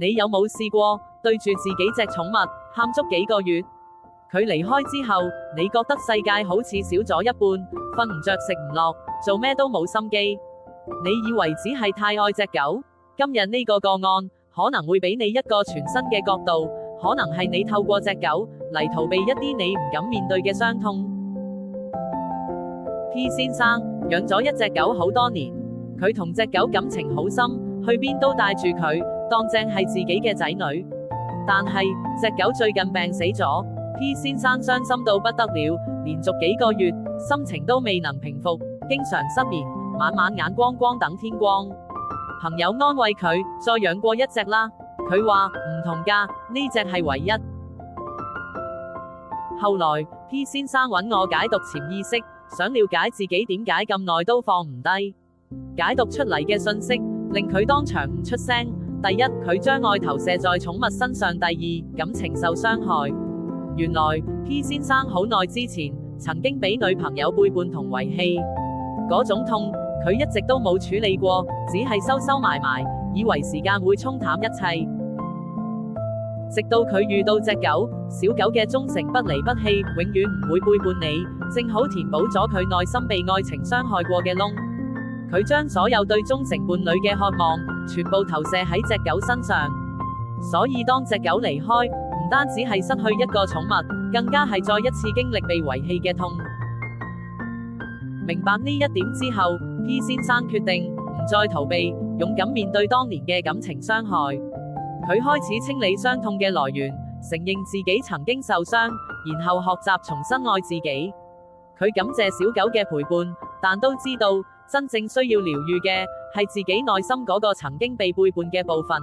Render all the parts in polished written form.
你有冇試過對住自己隻寵物喊足幾個月？佢離開之後，你覺得世界好似少咗一半，瞓唔着食唔落，做咩都冇心機。你以為只係太愛隻狗？今日呢個個案可能會俾你一個全新嘅角度，可能係你透過隻狗嚟逃避一啲你唔敢面對嘅傷痛。P 先生養咗一隻狗好多年，佢同隻狗感情好深，去邊都帶住佢，當正係自己嘅仔女。但係隻狗最近病死咗。P 先生傷心到不得了，連續幾個月心情都未能平復，經常失眠，晚晚眼光光等天光。朋友安慰佢，再養過一隻啦。佢話唔同㗎，呢隻係唯一。後來 P 先生揾我解讀潛意識，想了解自己點解咁耐都放唔低。解讀出嚟嘅信息令佢當場唔出聲。第一，佢將愛投射在寵物身上；第二，感情受傷害。原來 P 先生好耐之前曾經俾女朋友背叛同遺棄，嗰種痛佢一直都冇處理過，只係收收埋埋，以為時間會沖淡一切。直到佢遇到隻狗，小狗嘅忠誠不離不棄，永遠唔會背叛你，正好填補咗佢內心被愛情傷害過嘅窿。佢將所有對忠誠伴侶嘅渴望全部投射喺隻狗身上，所以當隻狗離開，唔單止係失去一個寵物，更加係再一次經歷被遺棄嘅痛。明白呢一點之後， P 先生決定唔再逃避，勇敢面對當年嘅感情傷害。佢開始清理傷痛嘅來源，承認自己曾經受傷，然後學習重新愛自己。佢感謝小狗嘅陪伴，但都知道真正需要療癒嘅係自己內心嗰個曾經被背叛嘅部分。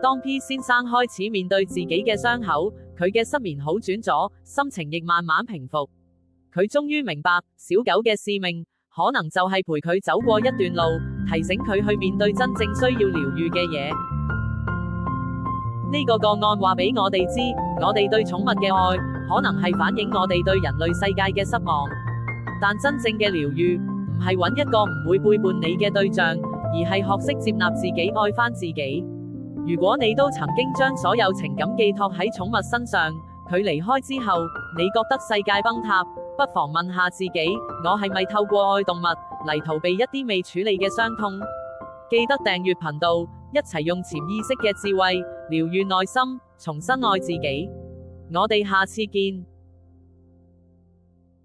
當 P 先生開始面對自己嘅傷口，佢嘅失眠好轉咗，心情亦慢慢平復。佢終於明白，小狗嘅使命可能就係陪佢走過一段路，提醒佢去面對真正需要療癒嘅嘢。呢個個案話俾我哋知，我哋對寵物嘅愛可能係反映我哋對人類世界嘅失望，但真正嘅療癒唔係揾一個唔會背叛你嘅對象，而係學識接納自己，愛返自己。如果你都曾經將所有情感寄託喺寵物身上，佢離開之後，你覺得世界崩塌，不妨問下自己，我係咪透過愛動物嚟逃避一啲未處理嘅傷痛？記得訂閱頻道，一齊用潛意識嘅智慧療癒內心，重新愛自己。我哋下次見。